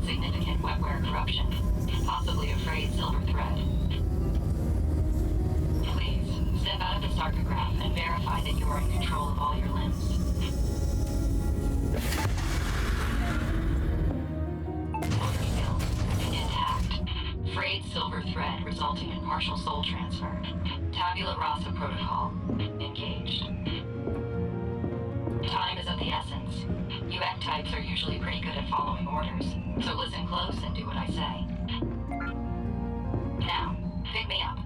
significant wetware corruption, possibly a frayed silver thread. Please, step out of the sarcograph and verify that you are in control of all your limbs. Motor skills, intact. Frayed silver thread resulting in partial soul transfer. Tabula rasa protocol, engaged. Time is of the essence. UX types are usually pretty good at following orders, so listen close and do what I say. Now, pick me up.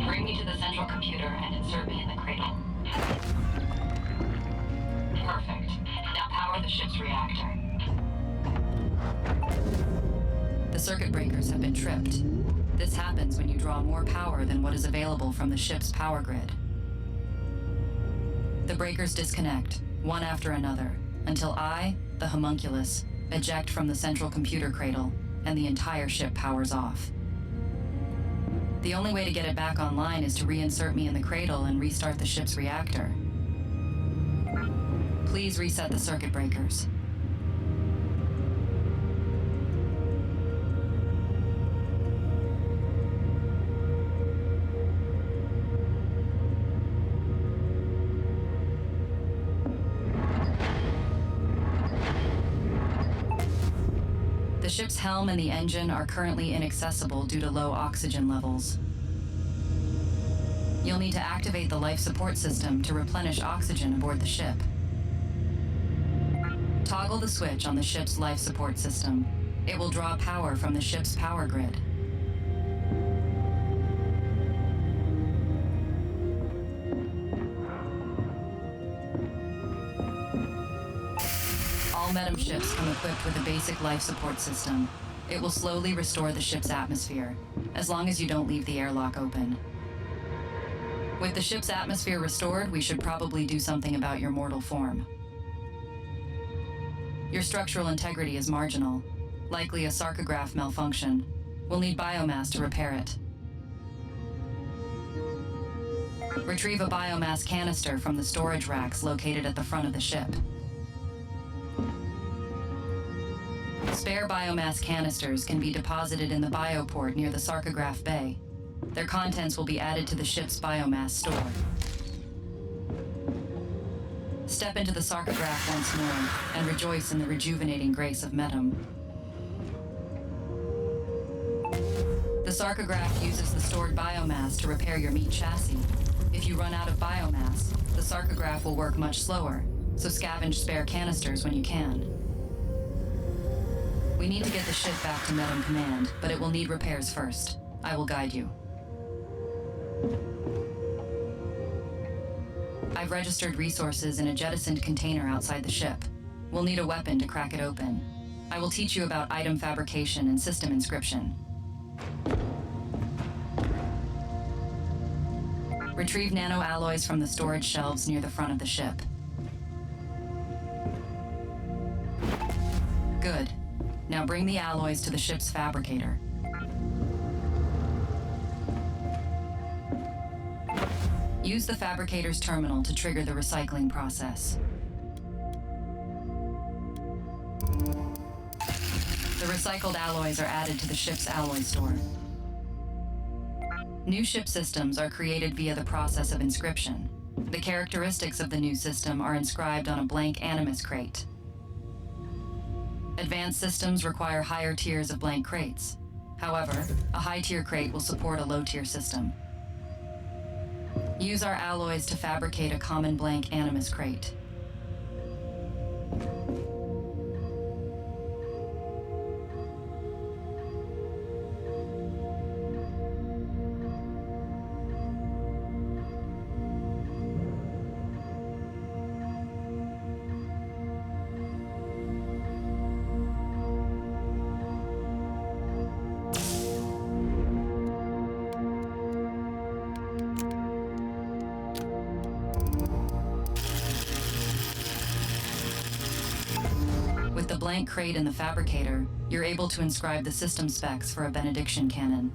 Bring me to the central computer and insert me in the cradle. Perfect. Now power the ship's reactor. The circuit breakers have been tripped. This happens when you draw more power than what is available from the ship's power grid. The breakers disconnect, one after another, until I, the homunculus, eject from the central computer cradle, and the entire ship powers off. The only way to get it back online is to reinsert me in the cradle and restart the ship's reactor. Please reset the circuit breakers. The ship's helm and the engine are currently inaccessible due to low oxygen levels. You'll need to activate the life support system to replenish oxygen aboard the ship. Toggle the switch on the ship's life support system. It will draw power from the ship's power grid. All Medem ships come equipped with a basic life support system. It will slowly restore the ship's atmosphere, as long as you don't leave the airlock open. With the ship's atmosphere restored, we should probably do something about your mortal form. Your structural integrity is marginal, likely a sarcograph malfunction. We'll need biomass to repair it. Retrieve a biomass canister from the storage racks located at the front of the ship. Spare biomass canisters can be deposited in the bioport near the sarcograph bay. Their contents will be added to the ship's biomass store. Step into the sarcograph once more and rejoice in the rejuvenating grace of Medem. The sarcograph uses the stored biomass to repair your meat chassis. If you run out of biomass, the sarcograph will work much slower, so scavenge spare canisters when you can. We need to get the ship back to Medem Command, but it will need repairs first. I will guide you. I've registered resources in a jettisoned container outside the ship. We'll need a weapon to crack it open. I will teach you about item fabrication and system inscription. Retrieve nanoalloys from the storage shelves near the front of the ship. Good. Now bring the alloys to the ship's fabricator. Use the fabricator's terminal to trigger the recycling process. The recycled alloys are added to the ship's alloy store. New ship systems are created via the process of inscription. The characteristics of the new system are inscribed on a blank animus crate. Advanced systems require higher tiers of blank crates. However, a high-tier crate will support a low-tier system. Use our alloys to fabricate a common blank animus crate. With the blank crate in the fabricator, you're able to inscribe the system specs for a benediction cannon.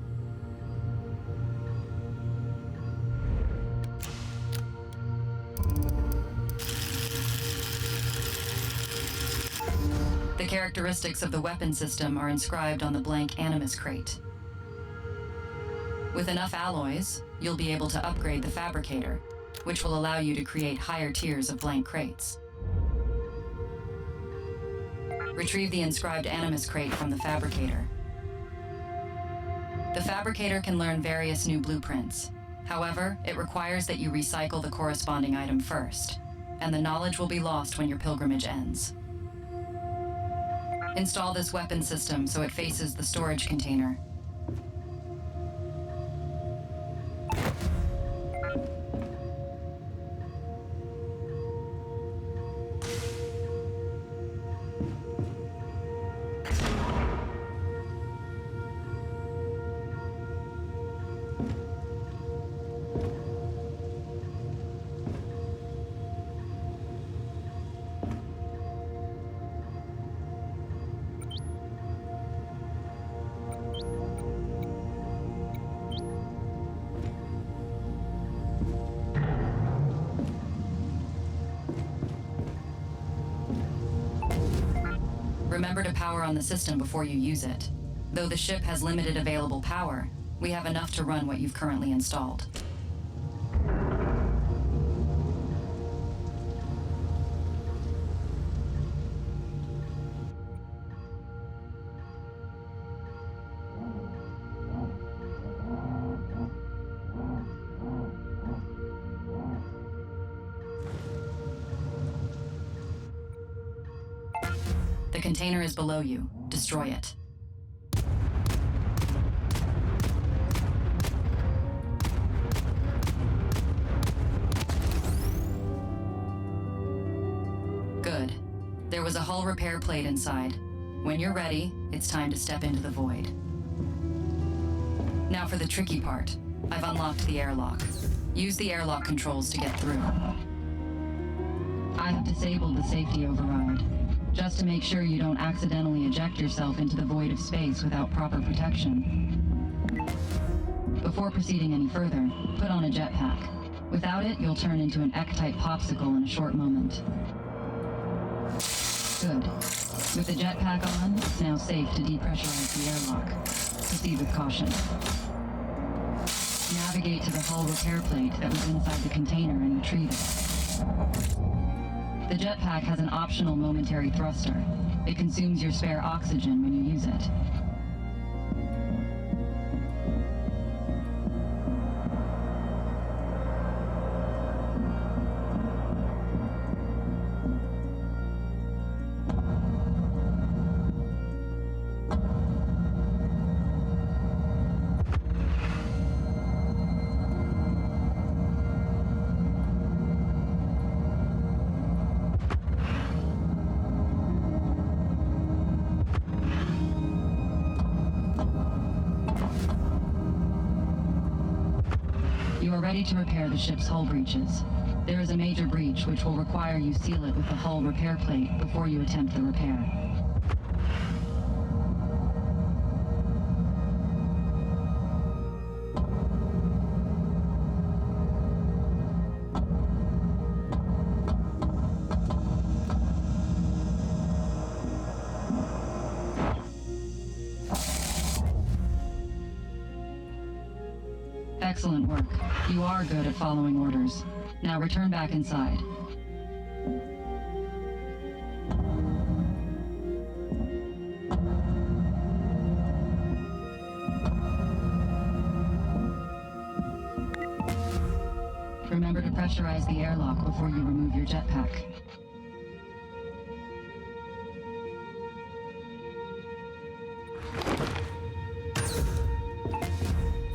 characteristics of the weapon system are inscribed on the blank Animus crate. With enough alloys, you'll be able to upgrade the fabricator, which will allow you to create higher tiers of blank crates. Retrieve the inscribed Animus crate from the fabricator. The fabricator can learn various new blueprints. However, it requires that you recycle the corresponding item first, and the knowledge will be lost when your pilgrimage ends. Install this weapon system so it faces the storage container. Remember to power on the system before you use it. Though the ship has limited available power, we have enough to run what you've currently installed. The container is below you. Destroy it. Good. There was a hull repair plate inside. When you're ready, it's time to step into the void. Now for the tricky part. I've unlocked the airlock. Use the airlock controls to get through. I have disabled the safety override, just to make sure you don't accidentally eject yourself into the void of space without proper protection. Before proceeding any further, put on a jetpack. Without it, you'll turn into an Ek-type popsicle in a short moment. Good. With the jetpack on, it's now safe to depressurize the airlock. Proceed with caution. Navigate to the hull repair plate that was inside the container and retrieve it. The jetpack has an optional momentary thruster. It consumes your spare oxygen when you use it. You are ready to repair the ship's hull breaches. There is a major breach which will require you seal it with the hull repair plate before you attempt the repair. Excellent work. You are good at following orders. Now return back inside. Remember to pressurize the airlock before you remove your jetpack.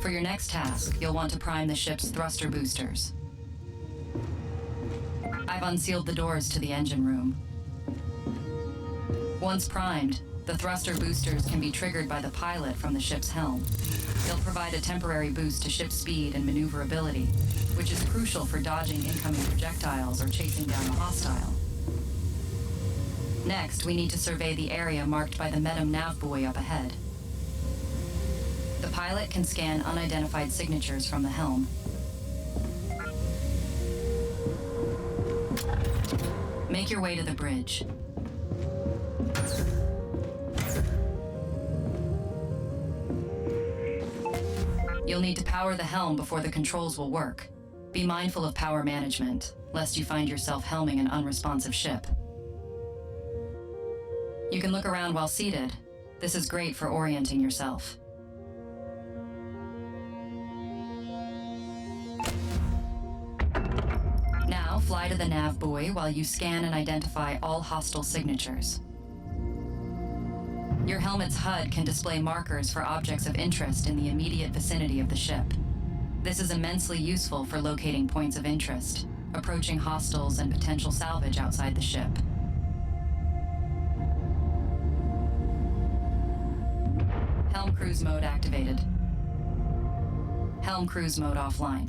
For your next task, you'll want to prime the ship's thruster boosters. I've unsealed the doors to the engine room. Once primed, the thruster boosters can be triggered by the pilot from the ship's helm. They'll provide a temporary boost to ship speed and maneuverability, which is crucial for dodging incoming projectiles or chasing down a hostile. Next, we need to survey the area marked by the Metam nav buoy up ahead. The pilot can scan unidentified signatures from the helm. Make your way to the bridge. You'll need to power the helm before the controls will work. Be mindful of power management, lest you find yourself helming an unresponsive ship. You can look around while seated. This is great for orienting yourself. Now, fly to the nav buoy while you scan and identify all hostile signatures. Your helmet's HUD can display markers for objects of interest in the immediate vicinity of the ship. This is immensely useful for locating points of interest, approaching hostiles and potential salvage outside the ship. Helm cruise mode activated. Helm cruise mode offline.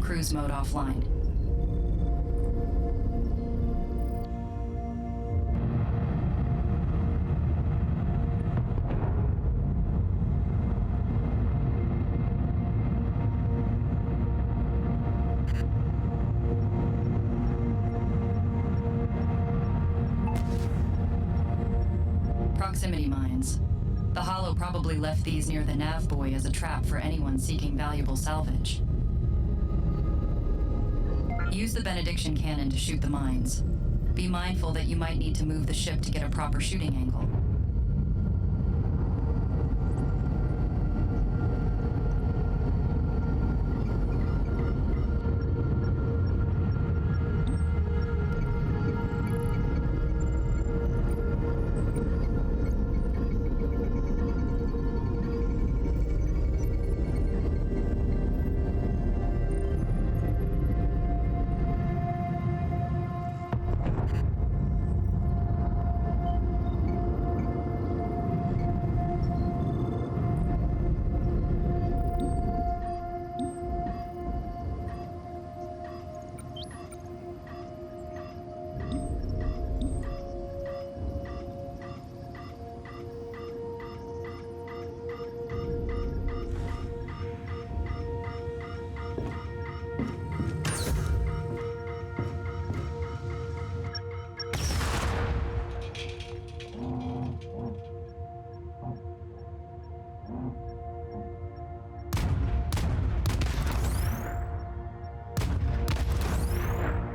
Cruise mode offline. Proximity mines. The Hollow probably left these near the nav buoy as a trap for anyone seeking valuable salvage. Use the benediction cannon to shoot the mines. Be mindful that you might need to move the ship to get a proper shooting angle.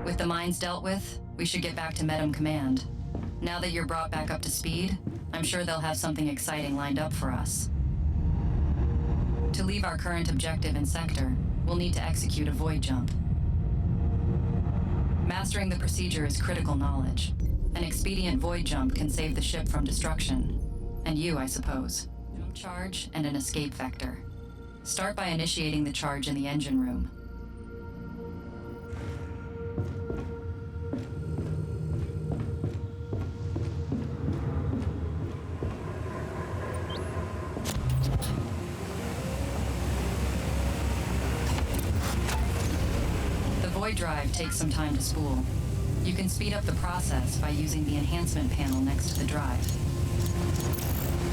With the mines dealt with, we should get back to Medem Command. Now that you're brought back up to speed, I'm sure they'll have something exciting lined up for us. To leave our current objective in Sector, we'll need to execute a void jump. Mastering the procedure is critical knowledge. An expedient void jump can save the ship from destruction. And you, I suppose. Jump charge and an escape vector. Start by initiating the charge in the engine room. Void drive takes some time to spool. You can speed up the process by using the enhancement panel next to the drive.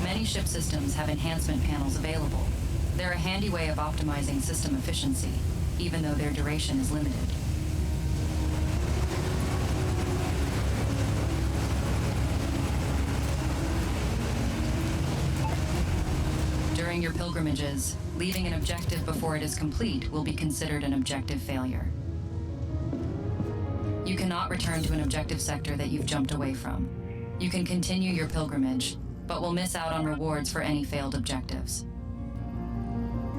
Many ship systems have enhancement panels available. They're a handy way of optimizing system efficiency, even though their duration is limited. During your pilgrimages, leaving an objective before it is complete will be considered an objective failure. You cannot return to an objective sector that you've jumped away from. You can continue your pilgrimage, but will miss out on rewards for any failed objectives.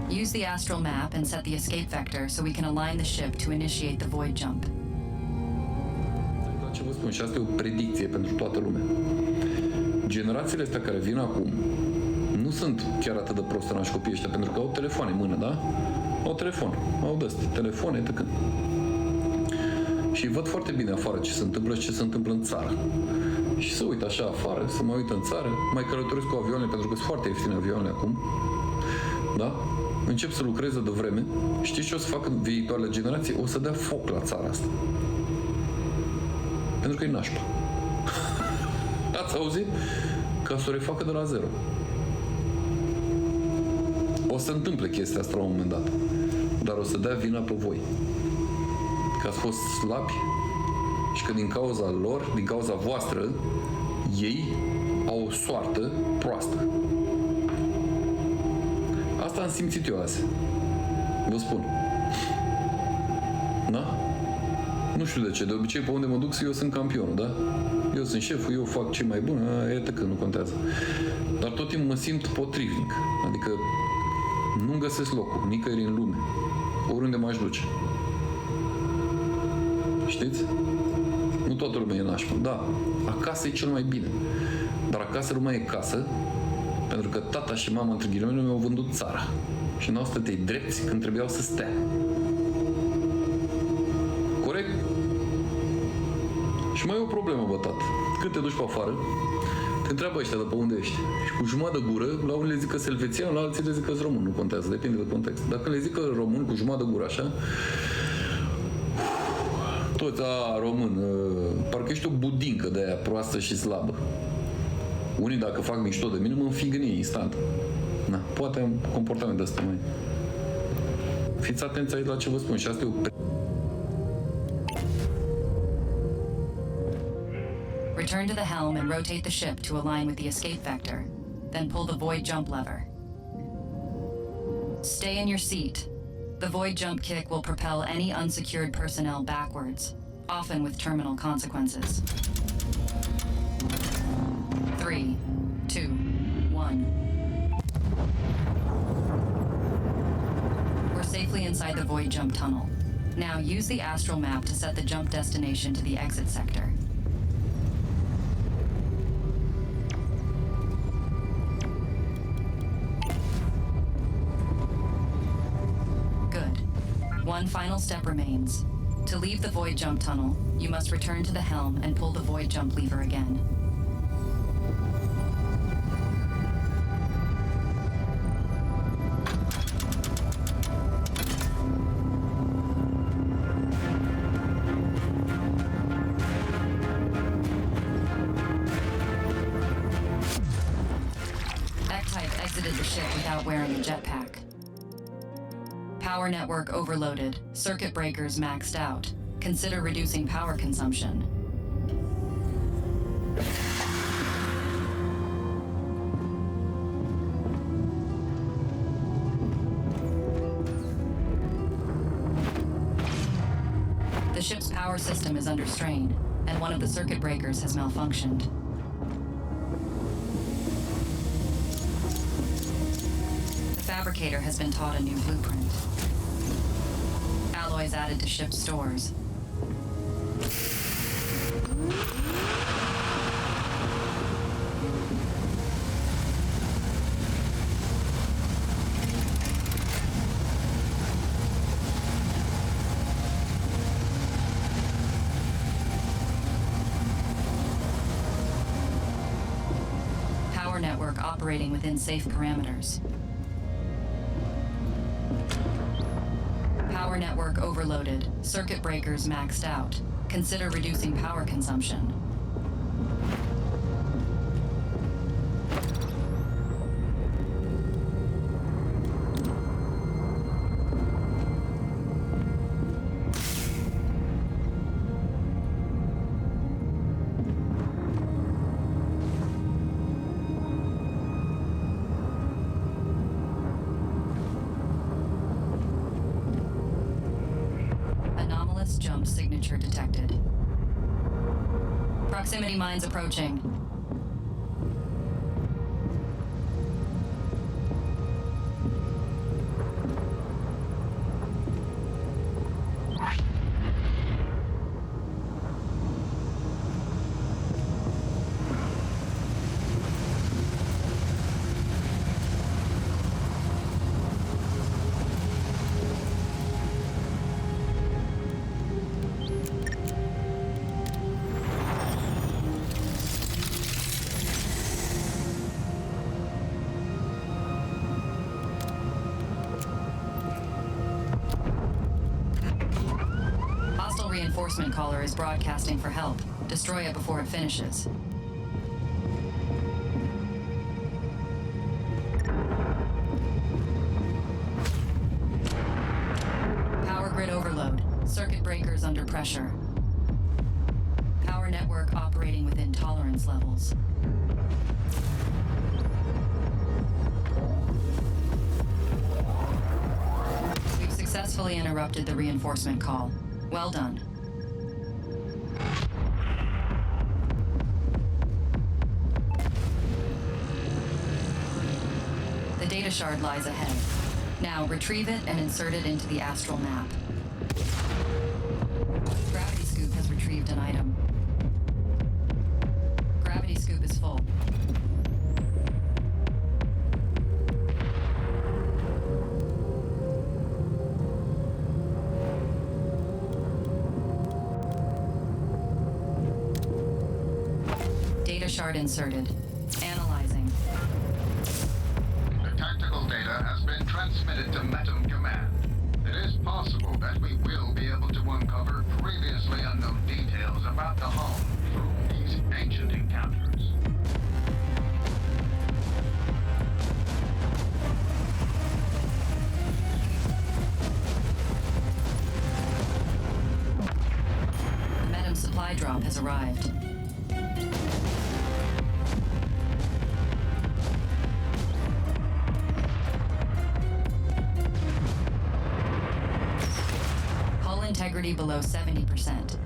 Use the astral map and set the escape vector so we can align the ship to initiate the void jump. Ce vă spun, și asta e o predicție pentru toată lumea. Generațiile astea care vin acum nu sunt chiar atât de prostănași copiii ăștia, pentru că au telefoane în mână, da? Au telefon, au de-astea, telefoane, tăcând. Și văd foarte bine afară ce se întâmplă și ce se întâmplă în țară. Și să uit așa afară, să mă uit în țară, mai călătoresc cu avioane, pentru că sunt foarte ieftine avioane acum. da? Încep să lucreze de vreme, știți ce o să facă viitoarele generații? O să dea foc la țara asta. Pentru că e nașpa. Ați auzit? Ca să o refacă de la zero. O să întâmple chestia asta la un moment dat. Dar o să dea vina pe voi. Că ați fost slabi și că din cauza lor, din cauza voastră, ei au o soartă proastă. Asta am simțit eu azi. Vă spun. Da? Nu știu de ce. De obicei, pe unde mă duc, eu sunt campionul, da? Eu sunt șeful, eu fac ce mai bun, iată că nu contează. Dar tot timpul mă simt potrivnic. Adică nu-mi găsesc locul, nicăieri în lume. Oriunde m-aș duce. Știți? Nu toată lumea e nașpa. Da, acasă e cel mai bine. Dar acasă nu mai e casă, pentru că tata și mama, între ghilimele, mi-au vândut țara. Și n-au stătei drepți când trebuiau să stea. Corect? Și mai e o problemă, bă, tată. Când te duci pe afară, te întreabă ăștia de pe unde ești. Și cu jumătate de gură, la unii le zic că elvețian, la alții le zic că român. Nu contează, depinde de context. Dacă le zic că român cu jumătate de gură, așa, toți, român, parcă ești o budincă de aia proastă și slabă. Unii, dacă fac mișto de mine, mă înfig în ei instant. Na, poate am comportament de ăsta mai. Fiți atenți aici la ce vă spun și asta e o Return to the helm and rotate the ship to align with the escape vector. Then pull the void jump lever. Stay in your seat. The void jump kick will propel any unsecured personnel backwards, often with terminal consequences. 3, 2, 1. We're safely inside the void jump tunnel. Now use the astral map to set the jump destination to the exit sector. One final step remains. To leave the void jump tunnel, you must return to the helm and pull the void jump lever again. F-Type exited the ship without wearing a jetpack. Power network overloaded. Circuit breakers maxed out. Consider reducing power consumption. The ship's power system is under strain, and one of the circuit breakers has malfunctioned. The fabricator has been taught a new blueprint. Alloys added to ship stores. Power network operating within safe parameters. Power network overloaded. Circuit breakers maxed out. Consider reducing power consumption. Jump signature detected. Proximity mines approaching. reinforcement caller is broadcasting for help. Destroy it before it finishes. Power grid overload. Circuit breakers under pressure. Power network operating within tolerance levels. We've successfully interrupted the reinforcement call. Well done. The data shard lies ahead. Now retrieve it and insert it into the astral map. Gravity scoop has retrieved an item. Gravity scoop is full. Data shard inserted. Analyzing. The tactical data has been transmitted to Metum Command. It is possible that we will be able to uncover previously unknown details about the home through these ancient encounters. The Metum supply drop has arrived. Hull integrity below 70%.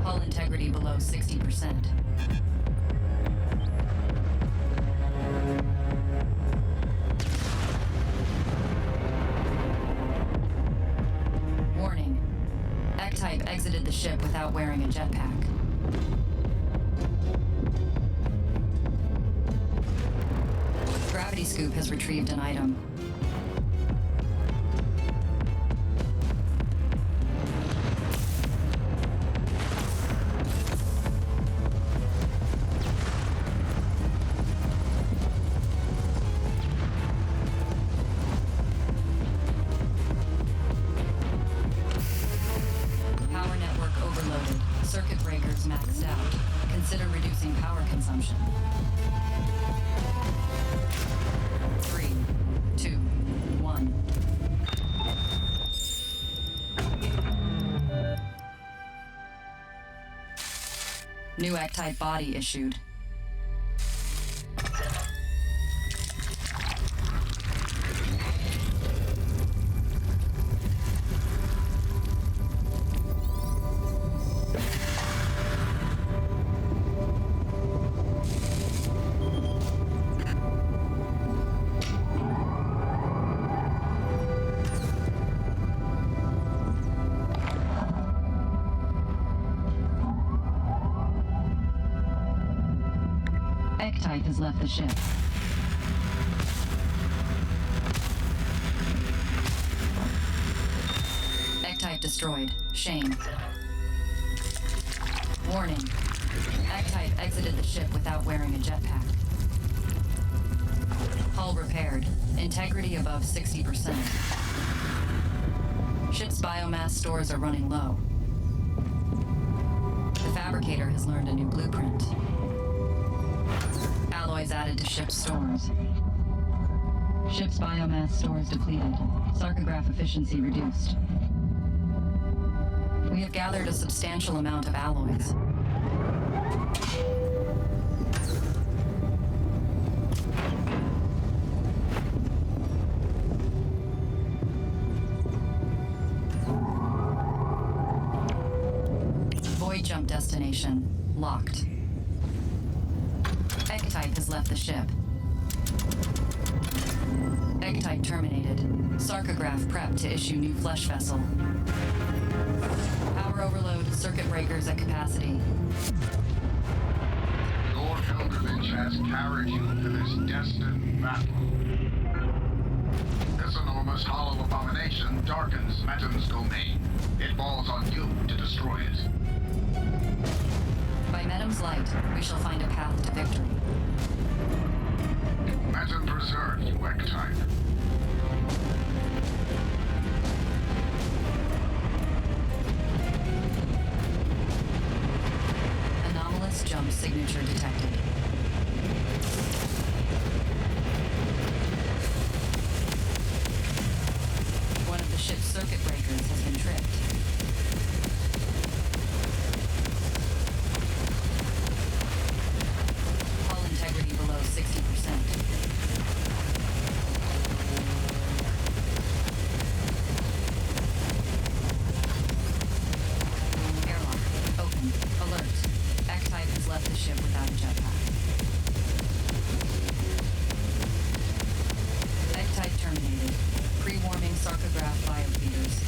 Hull integrity below 60%. Warning. X-Type exited the ship without wearing a jetpack. Gravity scoop has retrieved an item. Power network overloaded. Circuit breakers maxed out. Consider reducing power consumption. 3, 2, 1. New X-Type body issued. X-Type has left the ship. X-Type destroyed. Shame. Warning. X-Type exited the ship without wearing a jetpack. Hull repaired. Integrity above 60%. Ship's biomass stores are running low. The fabricator has learned a new blueprint. Alloys added to ship's stores. Ship's biomass stores depleted. Sarcograph efficiency reduced. We have gathered a substantial amount of alloys. Void jump destination locked. X-Type has left the ship. X-Type terminated. Sarcograph prepped to issue new flesh vessel. Power overload, circuit breakers at capacity. Your pilgrimage has carried you to this destined battle. This enormous hollow abomination darkens Metum's domain. It falls on you to destroy it. By Metam's light, we shall find a path to victory. Metam preserved, Wreck-type. Anomalous jump signature detected. One of the ship's circuit breakers has been tripped. Hull integrity below 60%. Airlock. Open. Alert. X-Type has left the ship without a jetpack. X-Type terminated. Pre-warming sarcograph biofeeders.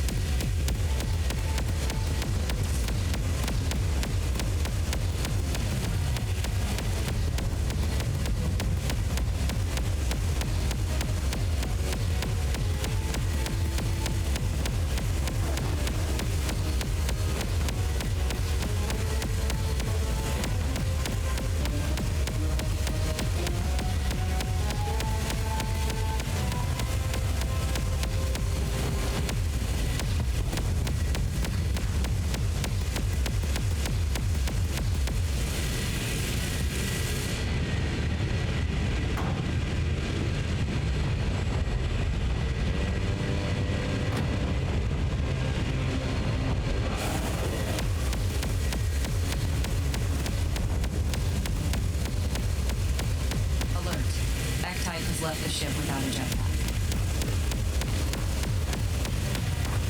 Has left the ship without a jetpack.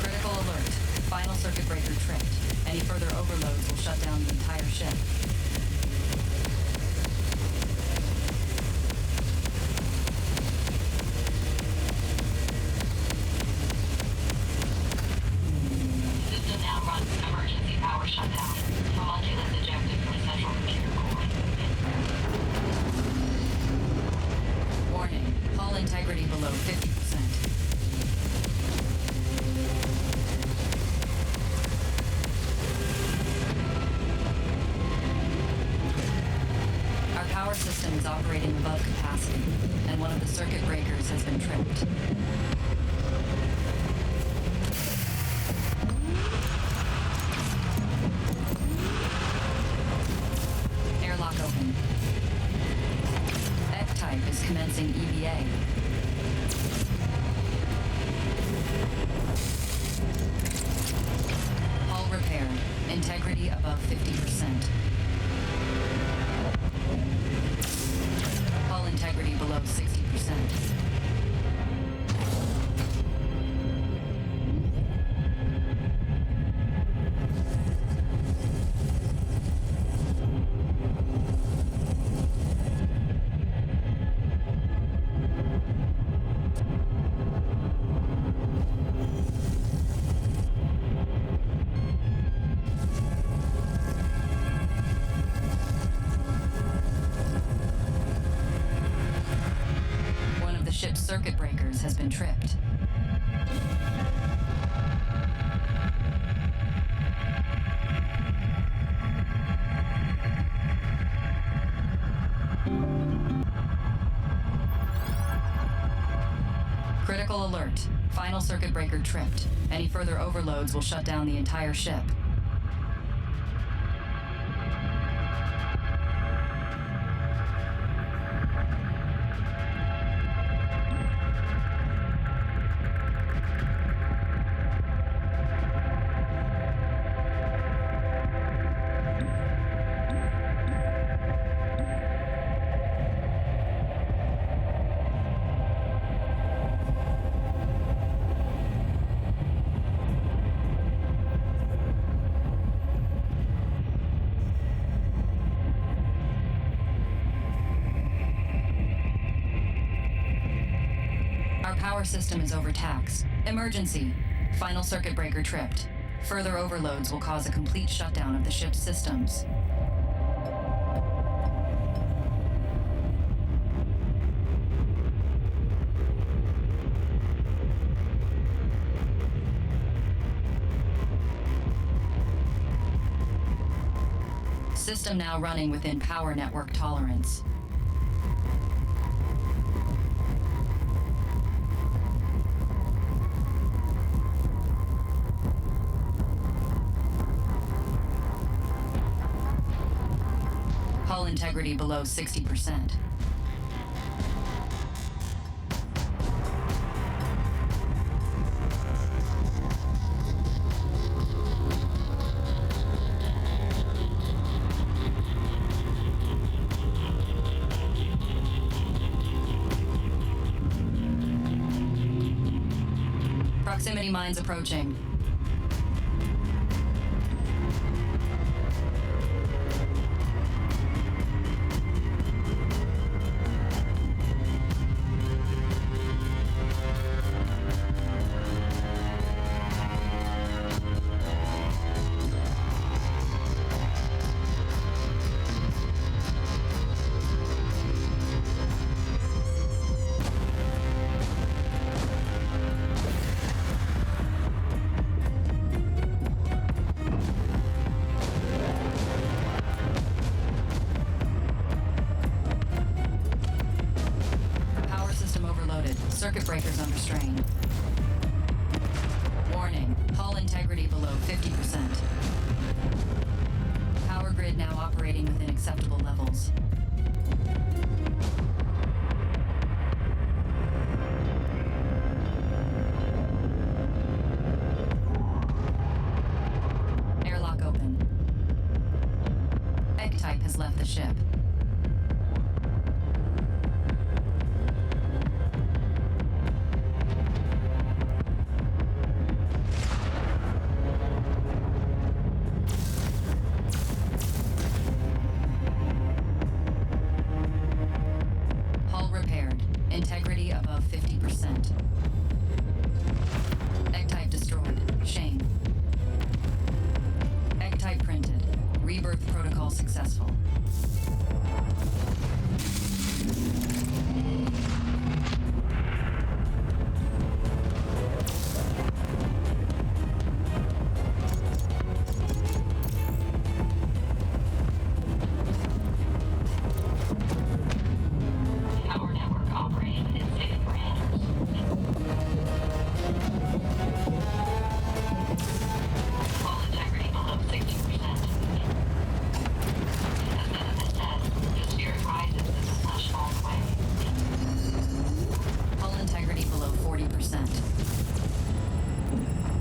Critical alert. Final circuit breaker tripped. Any further overloads will shut down the entire ship. System now runs emergency power shutdown. Homunculus ejected from central computer core. Warning. Hull integrity below 50%. Our power system is operating above capacity, and one of the circuit breakers has been tripped. Airlock open. F-type is commencing EVA. Hull repaired. Integrity above 50%. Hull integrity below 60%. Ship's circuit breakers has been tripped. Critical alert. Final circuit breaker tripped. Any further overloads will shut down the entire ship. Power system is overtaxed. Emergency. Final circuit breaker tripped. Further overloads will cause a complete shutdown of the ship's systems. System now running within power network tolerance. Hull integrity below 60%. Proximity mines approaching. Circuit breakers under strain. Warning, hull integrity below 50%. Power grid now operating within acceptable levels. Airlock open. Egg-type has left the ship. Integrity above 50%. Egg-type destroyed. Shame. Egg-type printed. Rebirth protocol successful.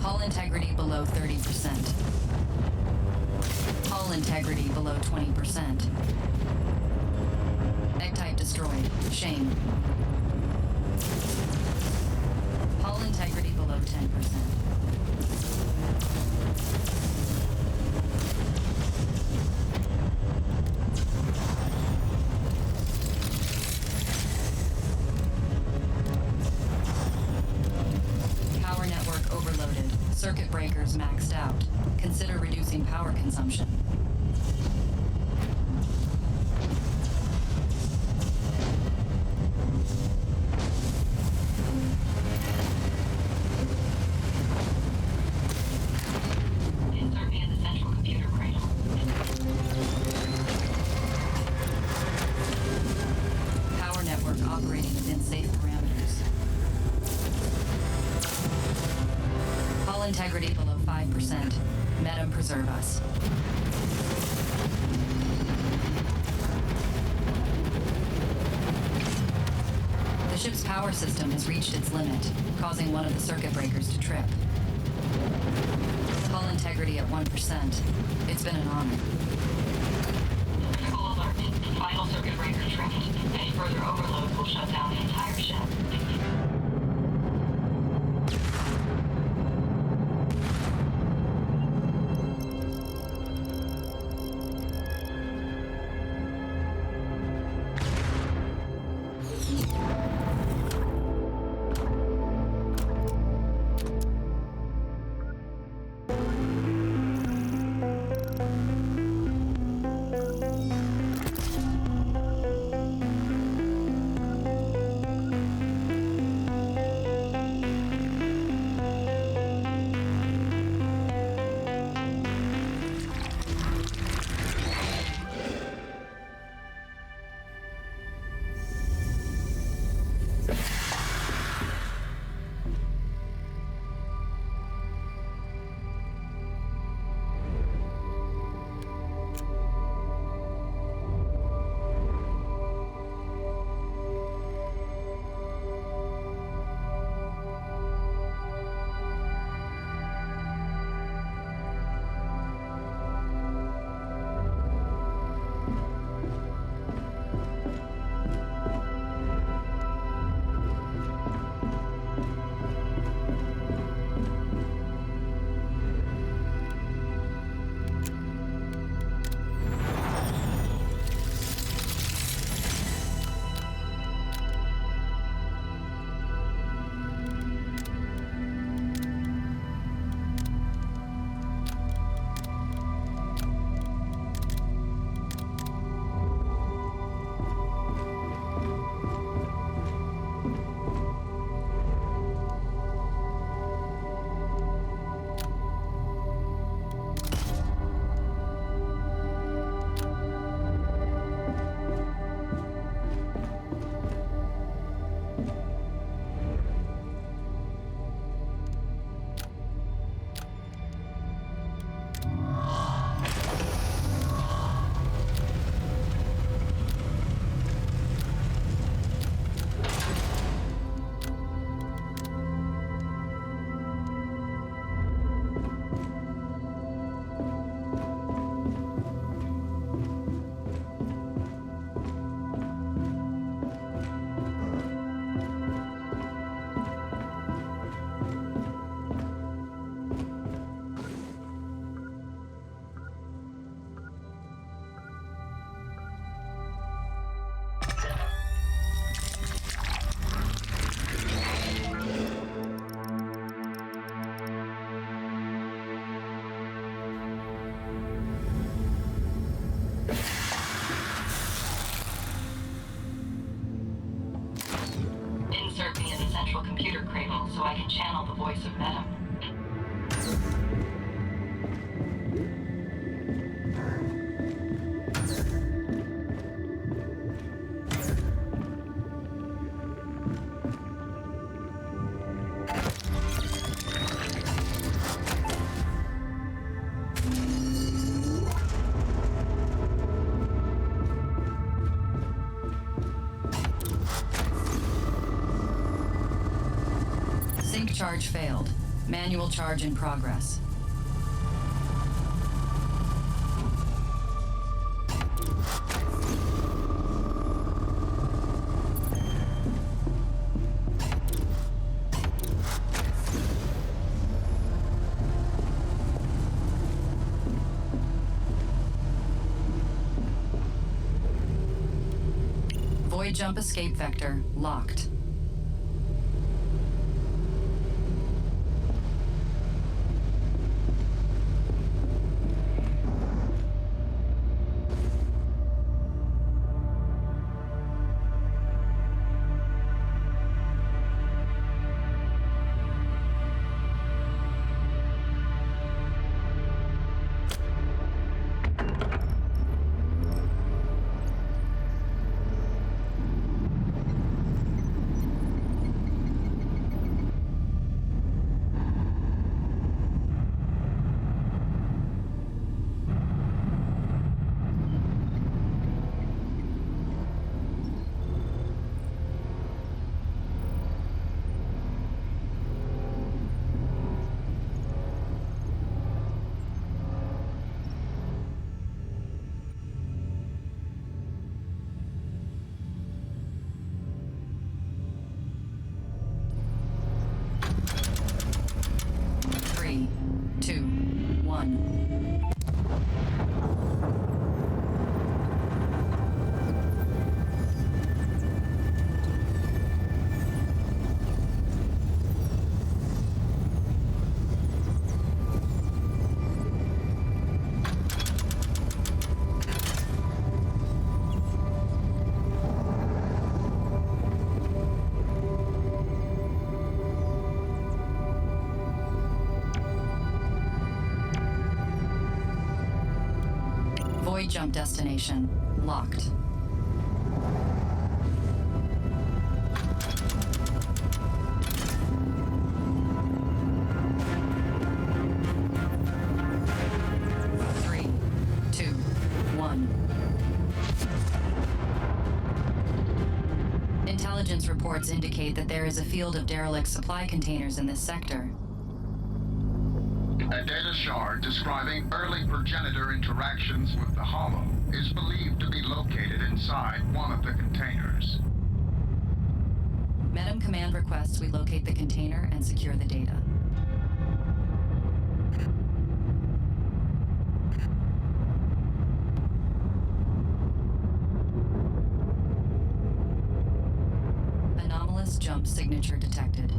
Hull integrity below 30%. Hull integrity below 20%. Egg-type destroyed. Shame. Hull integrity below 10%. Circuit breakers maxed out. Consider reducing power consumption. Insert me in the central computer cradle. Power network operating within safe parameters. Hull integrity below 5%. Metum preserve us. The ship's power system has reached its limit, causing one of the circuit breakers to trip. Hull integrity at 1%. It's been an honor. Critical alert. Final circuit breaker tripped. Any further overload will shut down the entire ship. central computer cradle so I can channel the voice of Metam. Sync charge failed. Manual charge in progress. Void jump escape vector locked. Three, two, one. Void jump destination locked. Three, two, one. Intelligence reports indicate that there is a field of derelict supply containers in this sector. A data shard describing early progenitor interactions with the Hollow is believed to be located inside one of the containers. Metam Command requests we locate the container and secure the data. Anomalous jump signature detected.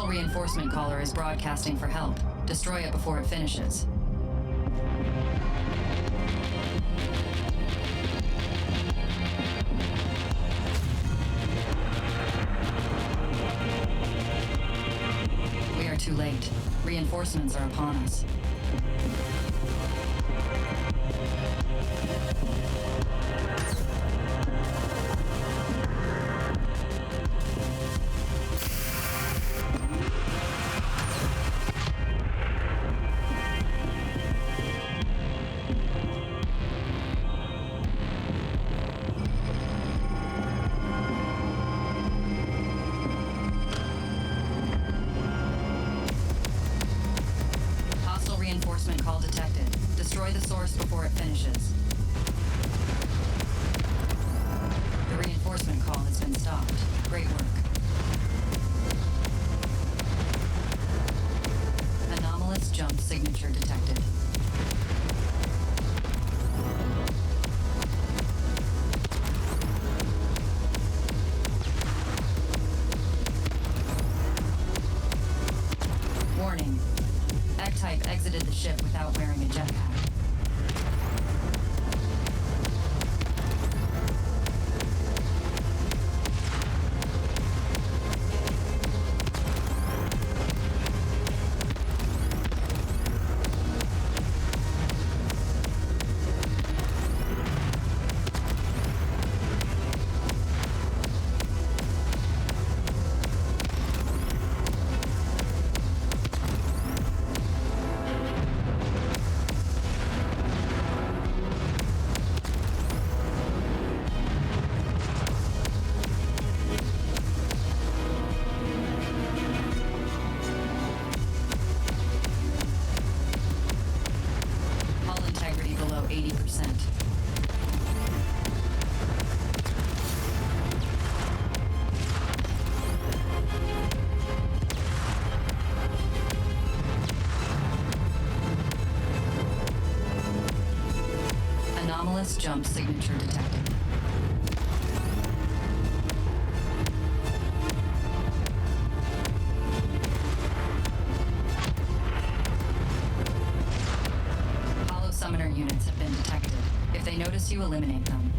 Reinforcement caller is broadcasting for help. Destroy it before it finishes. We are too late. Reinforcements are upon us. it finishes. The reinforcement call has been stopped. Great work. Anomalous jump signature detected. Warning. X-Type exited the ship without wearing a jetpack. Hull integrity below 80%. Anomalous jump signature detected. Hollow summoner units have been detected. If they notice you, eliminate them.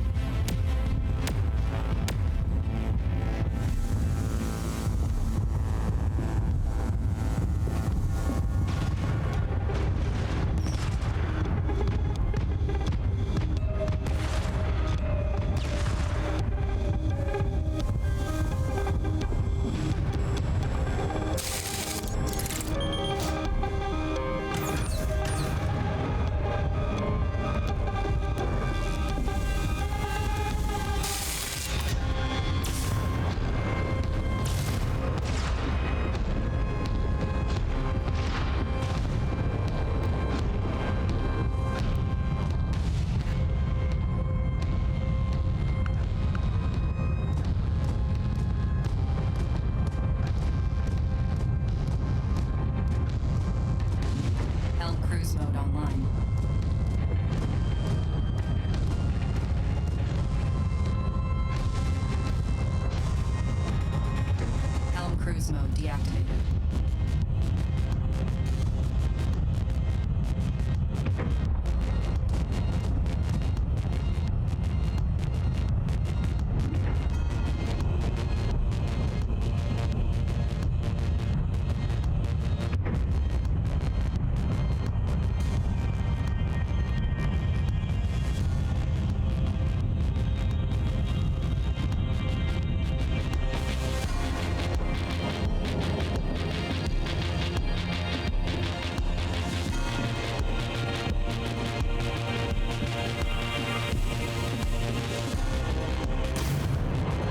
Helm cruise mode online. Helm cruise mode deactivated.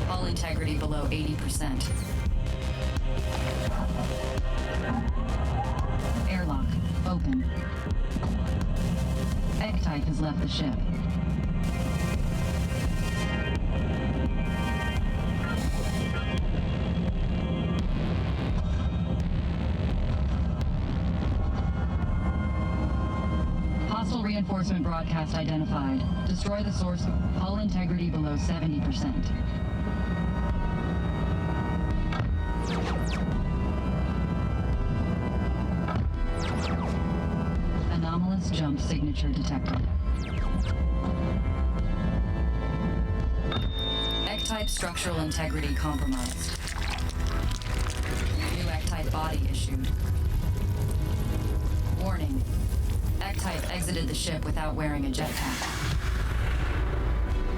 Hull integrity below 80%. Airlock open. X-Type has left the ship. Hostile reinforcement broadcast identified. Destroy the source. Hull integrity below 70%. Anomalous jump signature detected. X-Type structural integrity compromised. New X-Type body issued. Warning. X-Type exited the ship without wearing a jetpack.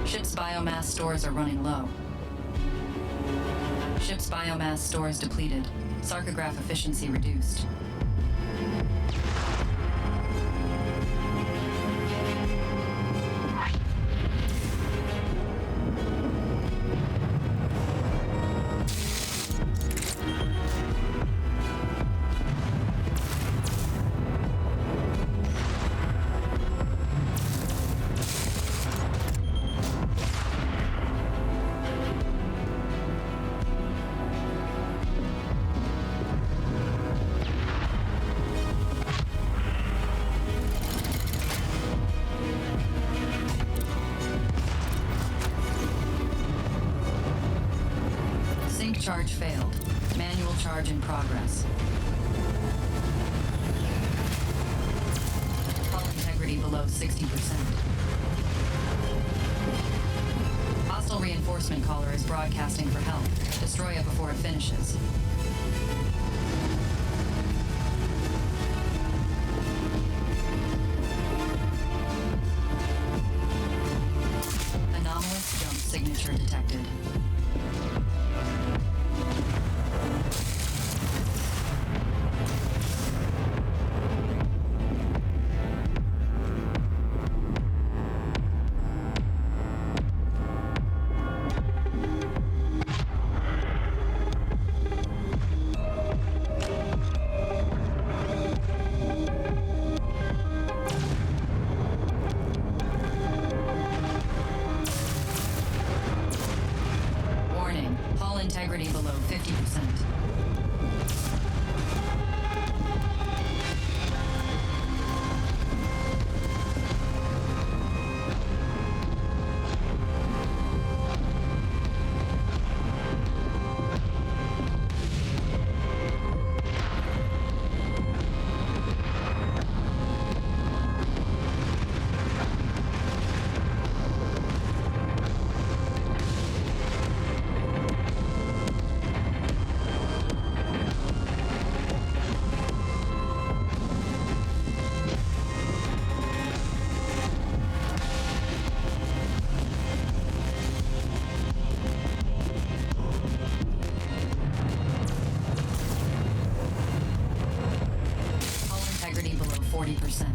Ship's biomass stores are running low. Ship's biomass stores depleted. Sarcograph efficiency reduced. Charge failed. Manual charge in progress. Hull integrity below 60%. Hostile reinforcement caller is broadcasting for help. Destroy it before it finishes. Anomalous jump signature detected. Warning, hull integrity below 50%. Hull integrity below 40%.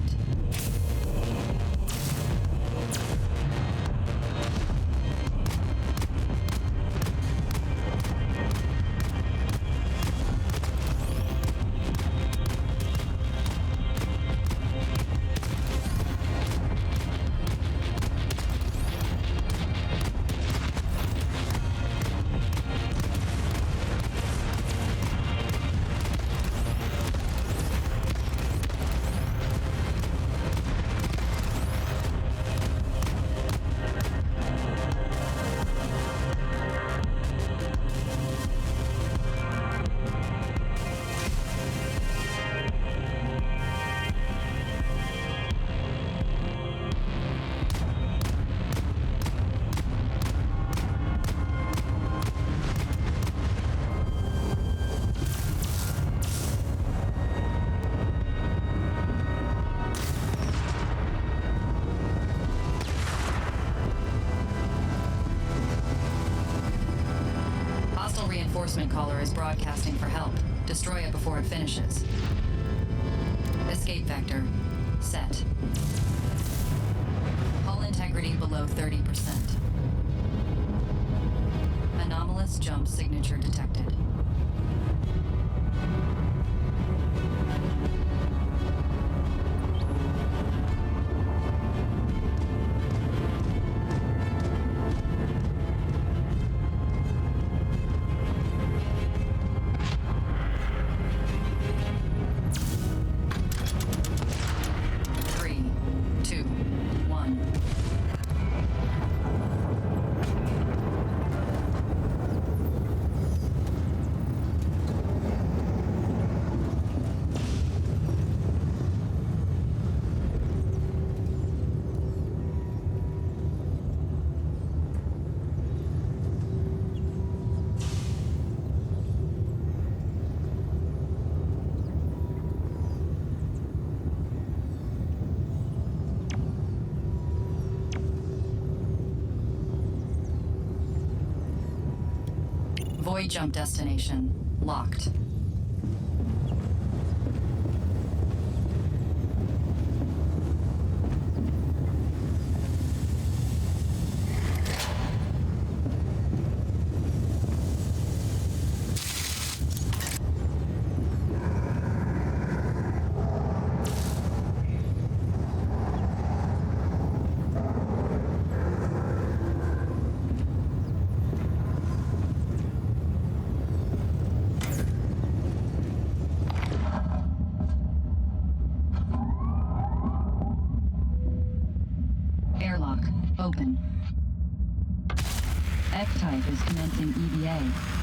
Hostile reinforcement caller is broadcasting for help. Destroy it before it finishes. Escape vector set. Hull integrity below 30%. Anomalous jump signature detected. Three, two, one. Void jump destination locked. Airlock open. X-type is commencing EVA.